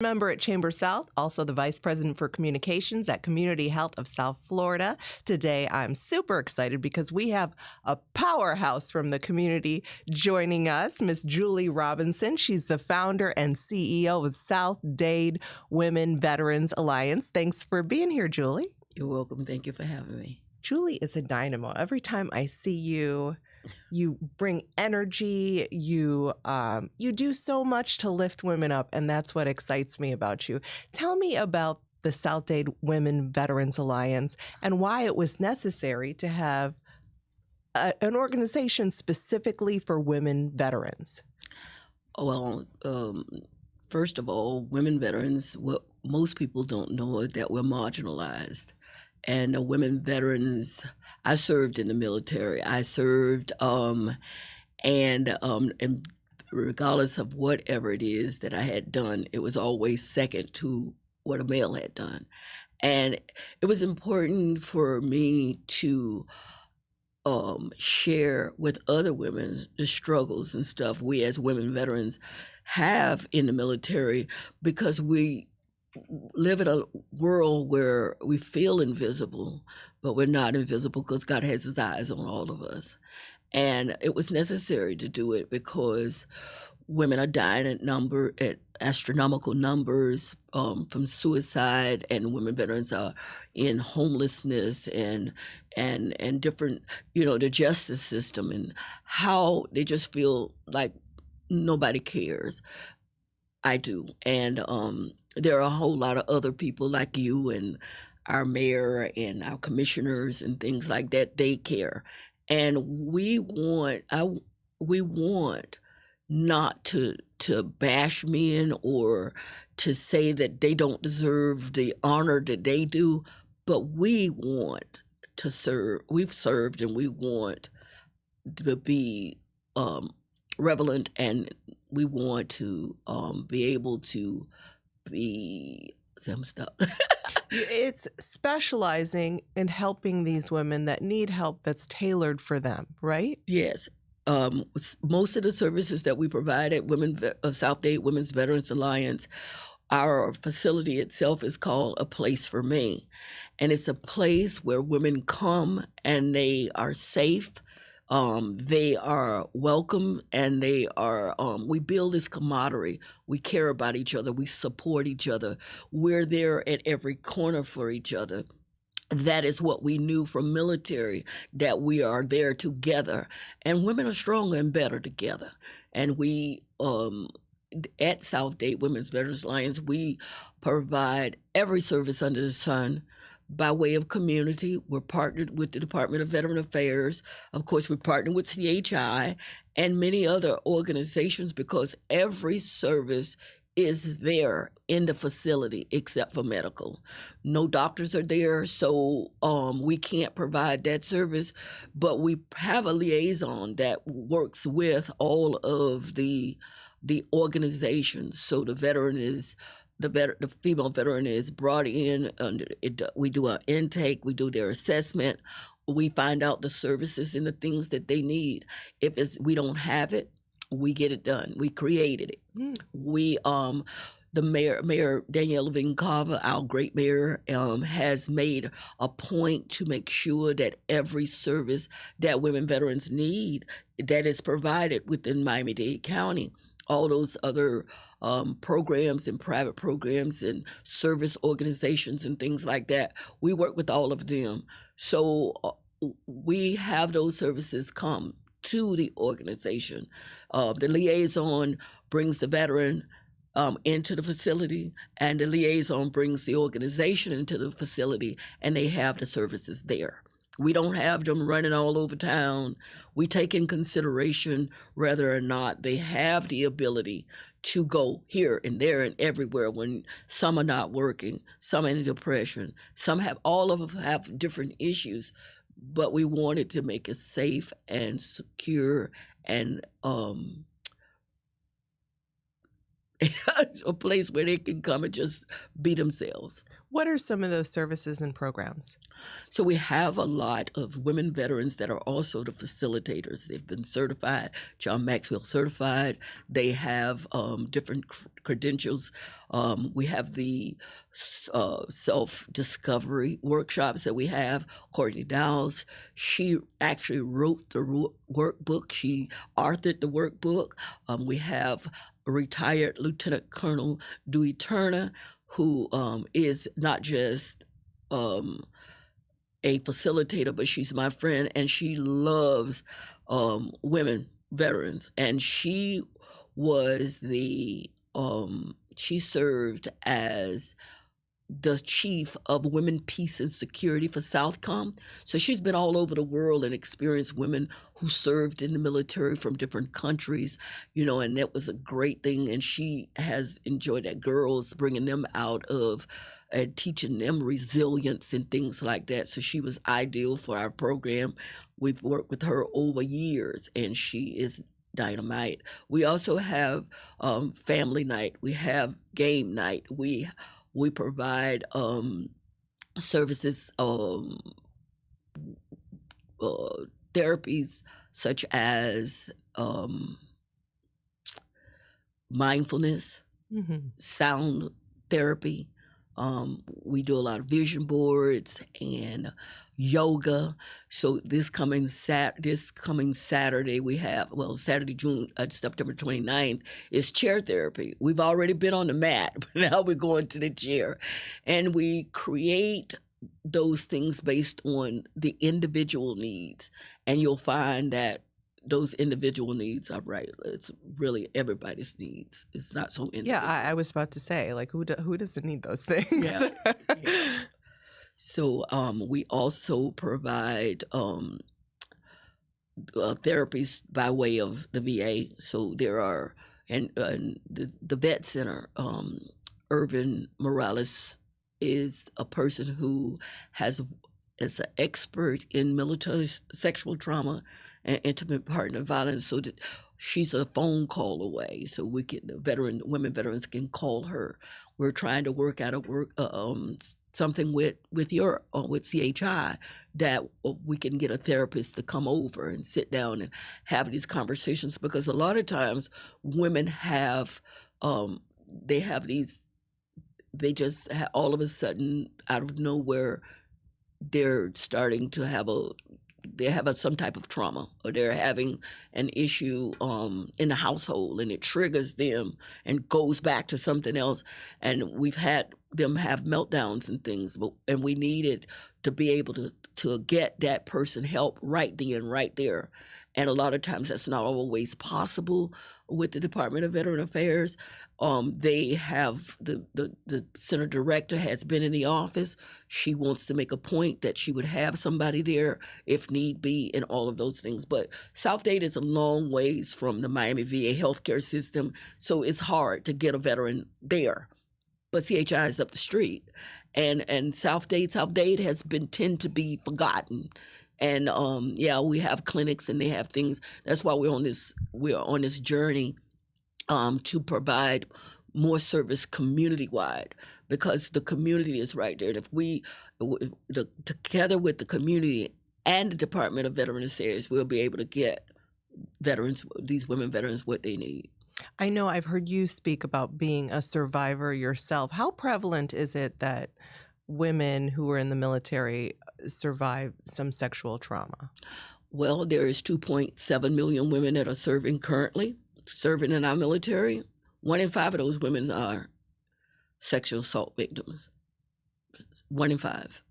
Member at Chamber South, also the Vice President for Communications at Community Health of South Florida. Today, I'm super excited because we have a powerhouse from the community joining us, Miss Julie Robinson. She's the founder and CEO of South Dade Women Veterans Alliance. Thanks for being here, Julie. You're welcome. Thank you for having me. Julie is a dynamo. Every time I see you, you bring energy. You do so much to lift women up, and that's what excites me about you. Tell me about the South Dade Women Veterans Alliance and why it was necessary to have an organization specifically for women veterans. Well, first of all, women veterans, what most people don't know is that we're marginalized. And women veterans, I served in the military. I served, and regardless of whatever it is that I had done, it was always second to what a male had done. And it was important for me to share with other women the struggles and stuff we as women veterans have in the military, because we live in a world where we feel invisible, but we're not invisible because God has his eyes on all of us. And it was necessary to do it because women are dying at astronomical numbers from suicide, and women veterans are in homelessness and different, the justice system and how they just feel like nobody cares. I do. And there are a whole lot of other people like you and our mayor and our commissioners and things like that. They care. And we want not to bash men or to say that they don't deserve the honor that they do, but we want to serve. We've served, and we want to be relevant, and we want to be able to be some stuff. It's specializing in helping these women that need help that's tailored for them, right? Yes. Most of the services that we provide at South Dade Women's Veterans Alliance, our facility itself is called A Place for Me. And it's a place where women come and they are safe. They are welcome, and they are, we build this camaraderie. We care about each other. We support each other. We're there at every corner for each other. That is what we knew from military, that we are there together. And women are stronger and better together. And we, at South Dade Women's Veterans Alliance, we provide every service under the sun. By way of community, we're partnered with the Department of Veteran Affairs. Of course, we're partnered with CHI and many other organizations, because every service is there in the facility except for medical. No doctors are there, so we can't provide that service, but we have a liaison that works with all of the organizations. So the female veteran is brought in. We do our intake. We do their assessment. We find out the services and the things that they need. If we don't have it, we get it done. We created it. We the Mayor Danielle Vincava, our great mayor, has made a point to make sure that every service that women veterans need, that is provided within Miami-Dade County. All those other programs and private programs and service organizations and things like that, we work with all of them. So we have those services come to the organization. The liaison brings the veteran into the facility, and the liaison brings the organization into the facility, and they have the services there. We don't have them running all over town. We take in consideration whether or not they have the ability to go here and there and everywhere when some are not working, some are in depression, all of them have different issues, but we wanted to make it safe and secure and a place where they can come and just be themselves. What are some of those services and programs? So we have a lot of women veterans that are also the facilitators. They've been certified, John Maxwell certified. They have different credentials. We have the self-discovery workshops that we have. Courtney Dowles, she actually wrote the workbook. She authored the workbook. We have retired Lieutenant Colonel Dewey Turner, who is not just a facilitator, but she's my friend, and she loves women veterans. And she was she served as the chief of Women, Peace, and Security for Southcom. So she's been all over the world and experienced women who served in the military from different countries, and that was a great thing. And she has enjoyed that, girls, bringing them out of and teaching them resilience and things like that. So she was ideal for our program. We've worked with her over years, and she is dynamite. We also have family night. We have game night. We provide services, therapies such as mindfulness, sound therapy. We do a lot of vision boards and yoga. So this coming Saturday we have, Saturday, September 29th is chair therapy. We've already been on the mat, but now we're going to the chair. And we create those things based on the individual needs. And you'll find that those individual needs are right. It's really everybody's needs. It's not so individual. Yeah, I was about to say, like, who doesn't need those things? Yeah. Yeah. So we also provide therapies by way of the VA. So there are, and the Vet Center, Irvin Morales is a person who is an expert in military sexual trauma and intimate partner violence. So that she's a phone call away. So women veterans can call her. We're trying to work out something with CHI that we can get a therapist to come over and sit down and have these conversations, because a lot of times women have they just all of a sudden out of nowhere they're starting to have some type of trauma, or they're having an issue in the household, and it triggers them and goes back to something else. And we've had them have meltdowns and things, and we needed to be able to get that person help right then, right there. And a lot of times that's not always possible with the Department of Veteran Affairs. They have the center director has been in the office. She wants to make a point that she would have somebody there if need be, and all of those things. But South Dade is a long ways from the Miami VA healthcare system, so it's hard to get a veteran there. But CHI is up the street, and South Dade has tend to be forgotten. And we have clinics and they have things. That's why we're on this journey to provide more service community-wide, because the community is right there. And if we, together with the community and the Department of Veteran Affairs, we'll be able to get these women veterans, what they need. I know I've heard you speak about being a survivor yourself. How prevalent is it that women who are in the military survive some sexual trauma? Well, there is 2.7 million women that are serving in our military. 1 in 5 of those women are sexual assault victims. 1 in 5.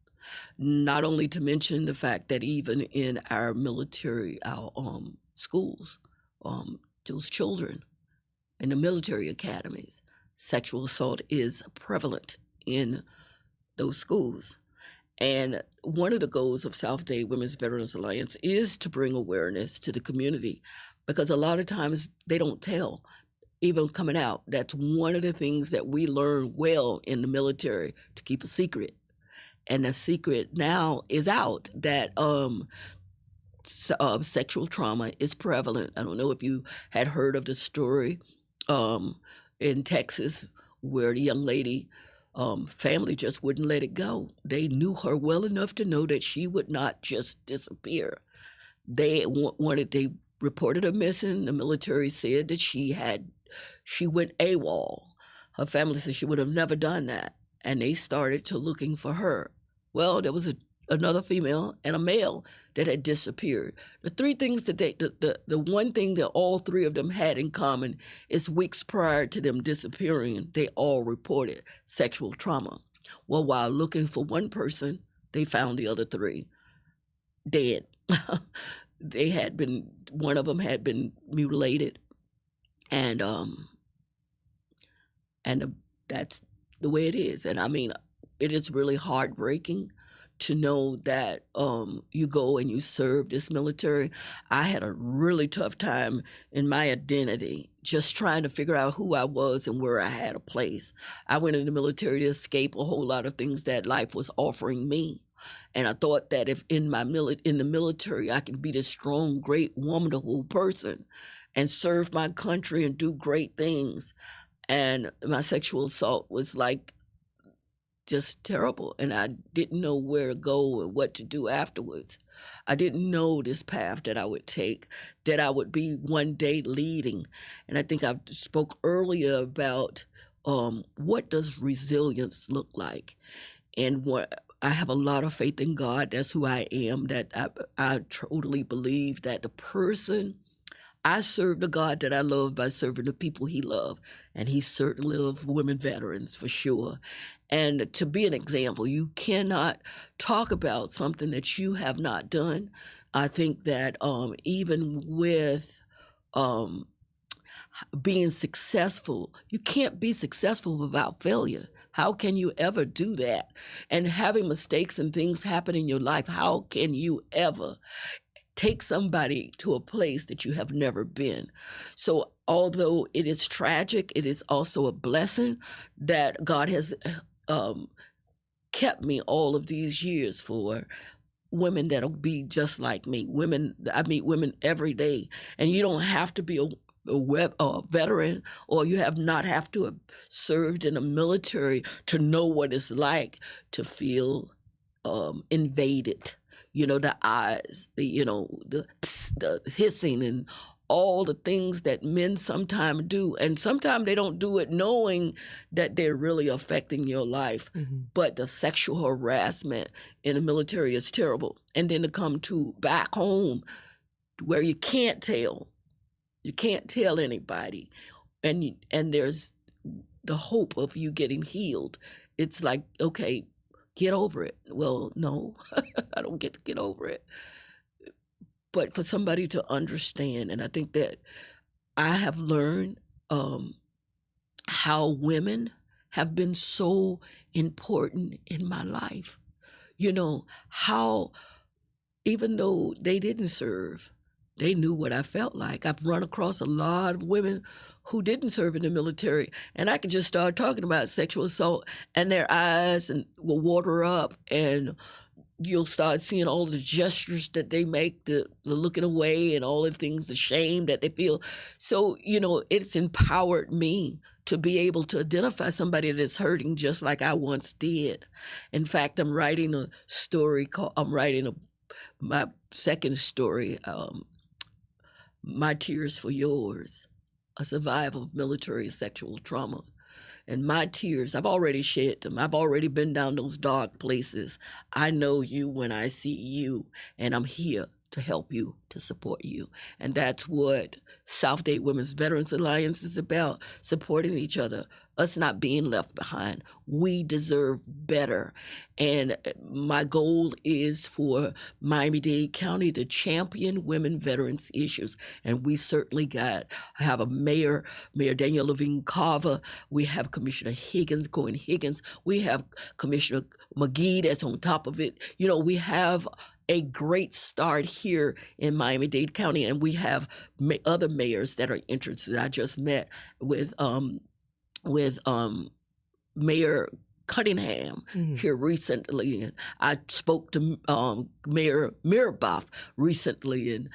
Not only to mention the fact that even in our military, our schools, those children in the military academies, sexual assault is prevalent in those schools. And one of the goals of South Dade Women's Veterans Alliance is to bring awareness to the community, because a lot of times they don't tell, even coming out. That's one of the things that we learn well in the military, to keep a secret. And the secret now is out that sexual trauma is prevalent. I don't know if you had heard of the story in Texas where the young lady, family just wouldn't let it go. They knew her well enough to know that she would not just disappear. They reported her missing. The military said that she went AWOL. Her family said she would have never done that. And they started to looking for her. Well, there was another female and a male that had disappeared. The three things that the one thing that all three of them had in common is weeks prior to them disappearing, they all reported sexual trauma. Well, while looking for one person, they found the other three dead. One of them had been mutilated, and that's the way it is. And I mean, it is really heartbreaking to know that you go and you serve this military. I had a really tough time in my identity, just trying to figure out who I was and where I had a place. I went in the military to escape a whole lot of things that life was offering me. And I thought that if in the military I could be this strong, great, wonderful person and serve my country and do great things. And my sexual assault was like just terrible, and I didn't know where to go and what to do afterwards. I didn't know this path that I would take, that I would be one day leading. And I think I spoke earlier about what does resilience look like, and what I have a lot of faith in God. That's who I am. That I totally believe that the person I serve the God that I love by serving the people he loved. And he certainly loved women veterans for sure. And to be an example, you cannot talk about something that you have not done. I think that even with being successful, you can't be successful without failure. How can you ever do that? And having mistakes and things happen in your life, how can you ever take somebody to a place that you have never been? So although it is tragic, it is also a blessing that God has kept me all of these years for women that'll be just like me. I meet women every day, and you don't have to be a veteran, or you have to have served in the military to know what it's like to feel invaded. The eyes, the hissing and all the things that men sometimes do. And sometimes they don't do it knowing that they're really affecting your life. Mm-hmm. But the sexual harassment in the military is terrible. And then to come back home where you can't tell anybody. And there's the hope of you getting healed. It's like, okay, get over it. Well, no, I don't get to get over it. But for somebody to understand, and I think that I have learned how women have been so important in my life. How even though they didn't serve, they knew what I felt like. I've run across a lot of women who didn't serve in the military, and I could just start talking about sexual assault, and their eyes will water up, and you'll start seeing all the gestures that they make, the looking away and all the things, the shame that they feel. So, it's empowered me to be able to identify somebody that's hurting just like I once did. In fact, I'm writing my second story, My Tears for Yours, a survivor of military sexual trauma. And my tears, I've already shed them. I've already been down those dark places. I know you when I see you, and I'm here to help you, to support you. And that's what South Dade Women's Veterans Alliance is about, supporting each other, us not being left behind. We deserve better. And my goal is for Miami-Dade County to champion women veterans issues. And we certainly have a Mayor Daniel Levine Carver. We have Commissioner Cohen Higgins. We have Commissioner McGee that's on top of it. We have a great start here in Miami-Dade County, and we have other mayors that are interested. I just met with Mayor Cunningham here recently, and I spoke to Mayor Miraboff recently, and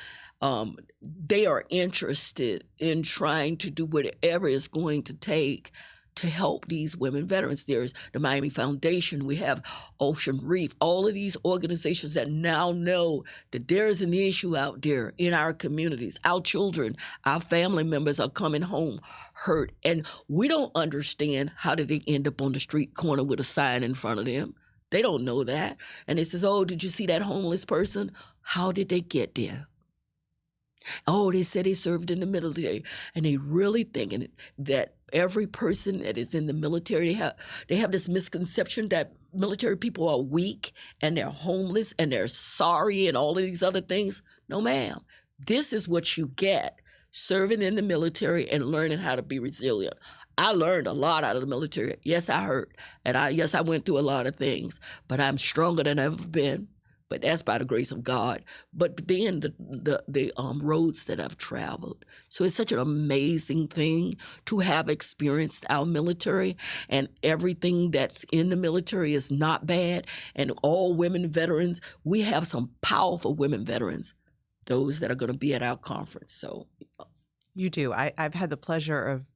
they are interested in trying to do whatever it's going to take to help these women veterans. There's the Miami Foundation. We have Ocean Reef, all of these organizations that now know that there is an issue out there in our communities. Our children, our family members are coming home hurt, and we don't understand how did they end up on the street corner with a sign in front of them. They don't know that. And it says, oh, did you see that homeless person? How did they get there? Oh, they said they served in the military. And they really thinking that every person that is in the military, they have this misconception that military people are weak and they're homeless and they're sorry and all of these other things. No, ma'am. This is what you get serving in the military and learning how to be resilient. I learned a lot out of the military. Yes, I hurt. And yes, I went through a lot of things, but I'm stronger than I've ever been. But that's by the grace of God. But then the roads that I've traveled. So it's such an amazing thing to have experienced our military, and everything that's in the military is not bad. And all women veterans, we have some powerful women veterans, those that are going to be at our conference. So you do. I've had the pleasure of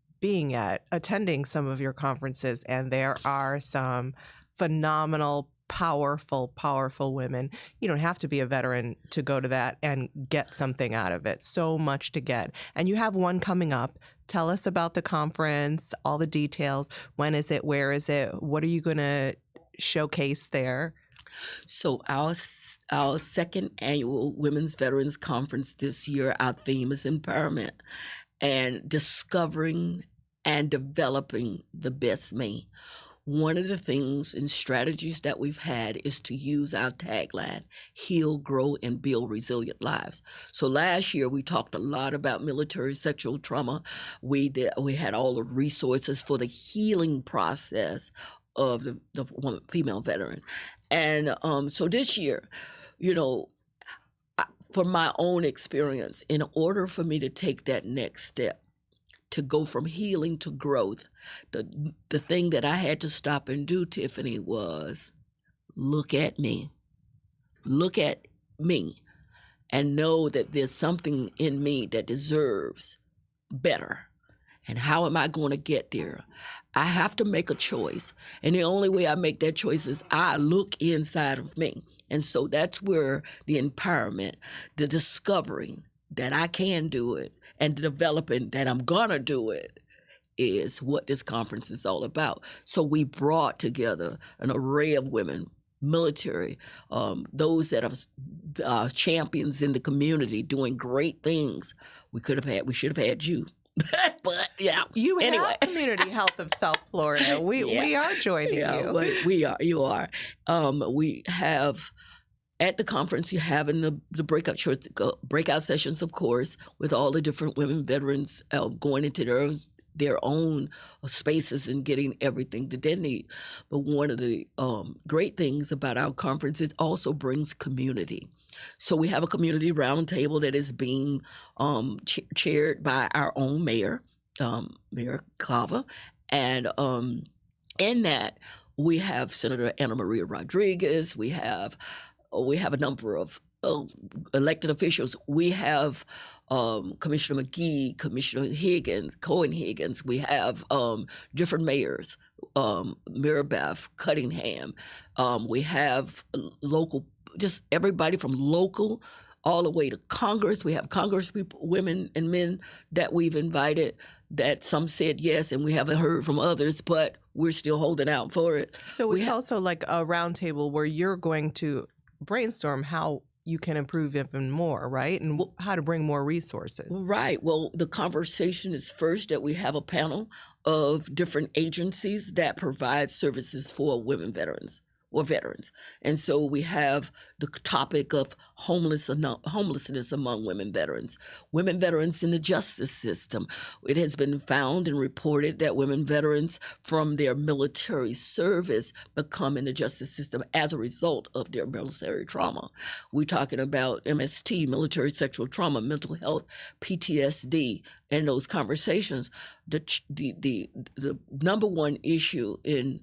attending some of your conferences, and there are some phenomenal, powerful women. You don't have to be a veteran to go to that and get something out of it. So much to get. And you have one coming up. Tell us about the conference, all the details. When is it? Where is it? What are you going to showcase there? So our second annual Women's Veterans Conference this year, our theme is empowerment and discovering and developing the best me. One of the things and strategies that we've had is to use our tagline, heal, grow, and build resilient lives. So last year we talked a lot about military sexual trauma. We had all the resources for the healing process of the female veteran. And so this year, for my own experience, in order for me to take that next step, to go from healing to growth, the thing that I had to stop and do, Tiffani, was look at me. Look at me and know that there's something in me that deserves better. And how am I going to get there? I have to make a choice. And the only way I make that choice is I look inside of me. And so that's where the empowerment, the discovering that I can do it, and the developing that I'm going to do it is what this conference is all about. So we brought together an array of women, military, those that are champions in the community doing great things. We should have had you. But yeah, you have Community Health of South Florida. We are joining you. You are. We have at the conference. You have in the breakout sessions, of course, with all the different women veterans going into their own spaces and getting everything that they need. But one of the great things about our conference, it also brings community. So we have a community roundtable that is being chaired by our own mayor, Mayor Cava. And in that, we have Senator Ana Maria Rodriguez. We have a number of elected officials. We have Commissioner McGee, Commissioner Cohen Higgins. We have different mayors, Maribeth, Cunningham. We have local, just everybody from local all the way to Congress. We have Congress people, women and men that we've invited, that some said yes, and we haven't heard from others, but we're still holding out for it. So it's also like a roundtable where you're going to brainstorm how you can improve even more, right? And how to bring more resources. Right. Well, the conversation is first that we have a panel of different agencies that provide services for women veterans or veterans. And so we have the topic of homelessness among women veterans in the justice system. It has been found and reported that women veterans from their military service become in the justice system as a result of their military trauma. We're talking about MST, military sexual trauma, mental health, PTSD, and those conversations. The number one issue in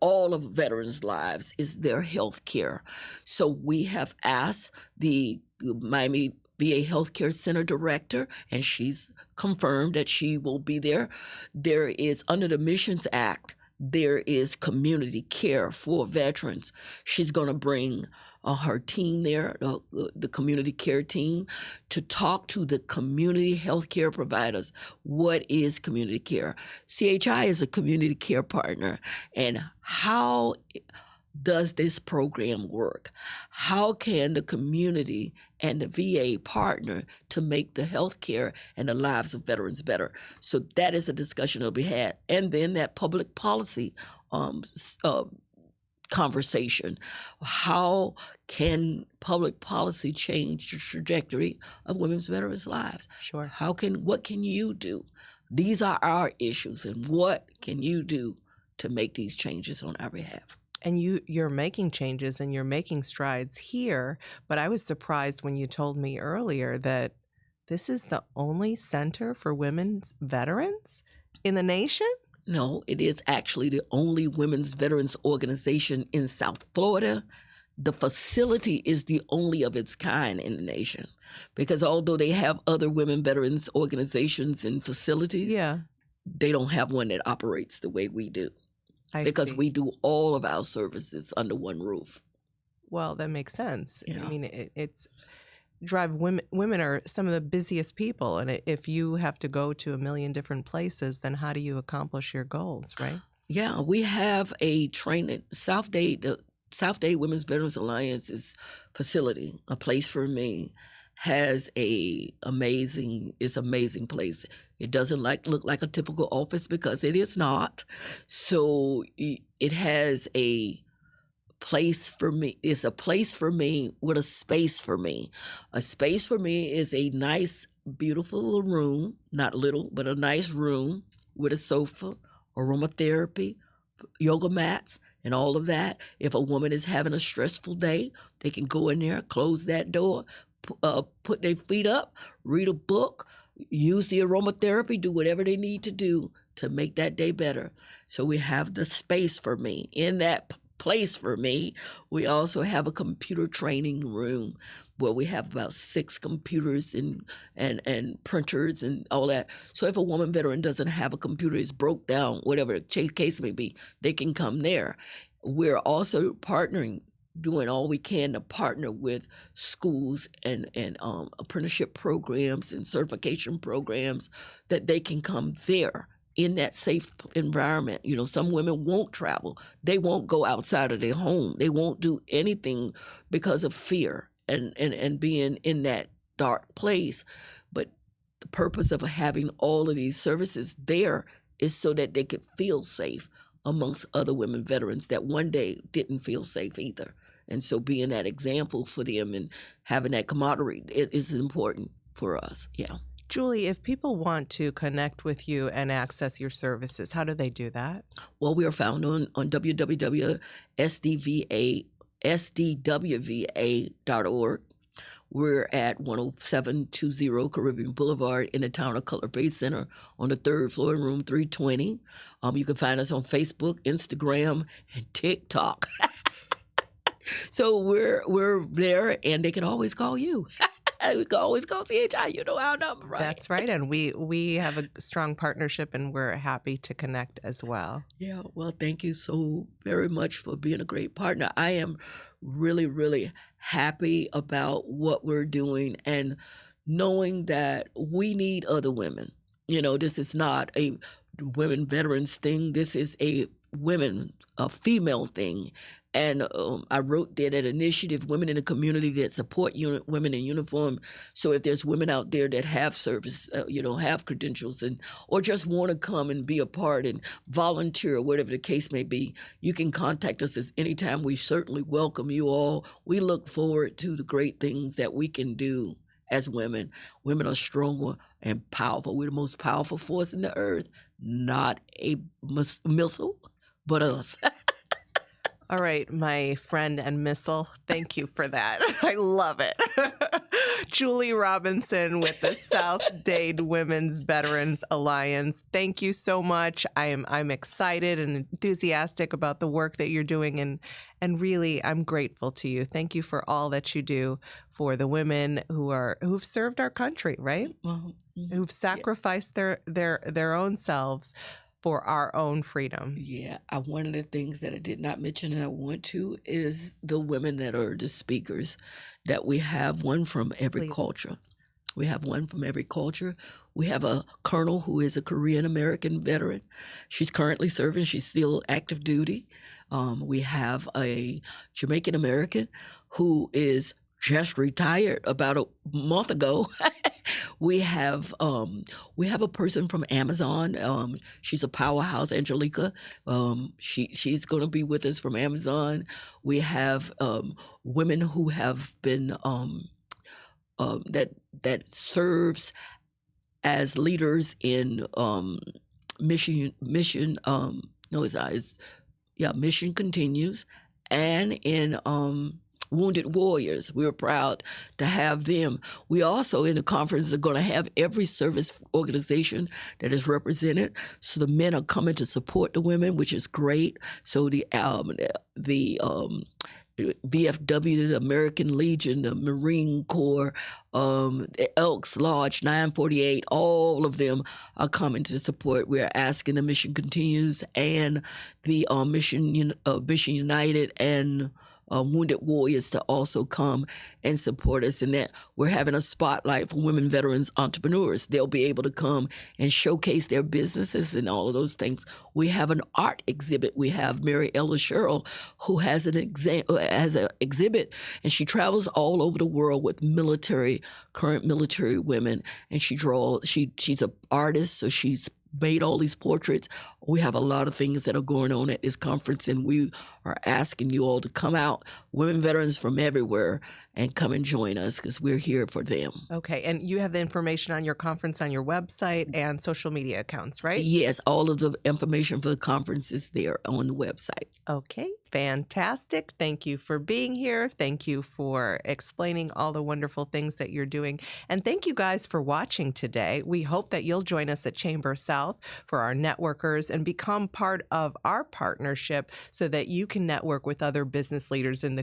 all of veterans' lives is their health care. So we have asked the Miami VA Healthcare Center Director, and she's confirmed that she will be there. There is, under the Missions Act, there is community care for veterans. She's going to bring her team there, the community care team, to talk to the community health care providers. What is community care? CHI is a community care partner, and how does this program work? How can the community and the VA partner to make the health care and the lives of veterans better? So that is a discussion that'll be had. And then that public policy conversation. How can public policy change the trajectory of women's veterans' lives? Sure. What can you do? These are our issues, and what can you do to make these changes on our behalf? And you're making changes and you're making strides here, but I was surprised when you told me earlier that this is the only center for women's veterans in the nation? No, it is actually the only women's veterans organization in South Florida. The facility is the only of its kind in the nation, because although they have other women veterans organizations and facilities, they don't have one that operates the way we do. Because we do all of our services under one roof. Well, that makes sense. Yeah. I mean, it's women are some of the busiest people, and if you have to go to a million different places, then how do you accomplish your goals, right? Yeah, we have a training, the South Dade Women's Veterans Alliance's facility, A Place for Me, has amazing place. It doesn't look like a typical office, because it is not. So it has a place for me. It's a place for me with a space for me. A space for me is a nice, beautiful little room, not little, but a nice room with a sofa, aromatherapy, yoga mats, and all of that. If a woman is having a stressful day, they can go in there, close that door, put their feet up, read a book, use the aromatherapy, do whatever they need to do to make that day better. So we have the space for me. In that place for me, we also have a computer training room where we have about 6 computers and printers and all that. So if a woman veteran doesn't have a computer, is broke down, whatever the case may be, they can come there. We're also doing all we can to partner with schools and apprenticeship programs and certification programs, that they can come there in that safe environment. You know, some women won't travel. They won't go outside of their home. They won't do anything because of fear and being in that dark place. But the purpose of having all of these services there is so that they could feel safe amongst other women veterans that one day didn't feel safe either. And so being that example for them and having that camaraderie is important for us. Yeah. Julie, if people want to connect with you and access your services, how do they do that? Well, we are found on www.sdwva.org. We're at 10720 Caribbean Boulevard in the town of Cutler Bay Center on the 3rd floor in room 320. You can find us on Facebook, Instagram, and TikTok. So we're there, and they can always call you. We can always call CHI. You know our number, right? That's right, and we have a strong partnership, and we're happy to connect as well. Yeah, well, thank you so very much for being a great partner. I am really, really happy about what we're doing, and knowing that we need other women. You know, this is not a women veterans thing. This is a female thing. And I wrote that initiative, Women in the Community that Support Women in Uniform. So if there's women out there that have service, have credentials, or just want to come and be a part and volunteer, or whatever the case may be, you can contact us at any time. We certainly welcome you all. We look forward to the great things that we can do as women. Women are stronger and powerful. We're the most powerful force in the earth, not a missile, but us. All right, my friend and missile, thank you for that. I love it. Julie Robinson with the South Dade Women's Veterans Alliance. Thank you so much. I'm excited and enthusiastic about the work that you're doing, and really I'm grateful to you. Thank you for all that you do for the women who've served our country, right? Who've sacrificed their own selves for our own freedom. Yeah, one of the things that I did not mention and I want to is the women that are the speakers, that we have one from every Please. culture. We have one from every culture. We have a colonel who is a Korean American veteran. She's currently serving. She's still active duty. We have a Jamaican American who is just retired about a month ago. We have a person from Amazon. She's a powerhouse, Angelica. She's going to be with us from Amazon. We have women who have been that serves as leaders in mission. Mission Continues, and in Wounded Warriors. We're proud to have them. We also, in the conference, are going to have every service organization that is represented. So the men are coming to support the women, which is great. So the VFW, the American Legion, the Marine Corps, the Elks Lodge, 948, all of them are coming to support. We're asking the Mission Continues and the Mission United and Wounded Warriors to also come and support us in that. We're having a spotlight for women veterans entrepreneurs. They'll be able to come and showcase their businesses and all of those things. We have an art exhibit. We have Mary Ella Sherrill, who has an exhibit, and she travels all over the world with current military women, and she's an artist, so she's made all these portraits. We have a lot of things that are going on at this conference, and we are asking you all to come out, women veterans from everywhere, and come and join us because we're here for them. Okay, and you have the information on your conference on your website and social media accounts, right? Yes, all of the information for the conference is there on the website. Okay, fantastic. Thank you for being here. Thank you for explaining all the wonderful things that you're doing. And thank you guys for watching today. We hope that you'll join us at Chamber South for our networkers and become part of our partnership so that you can network with other business leaders in the community.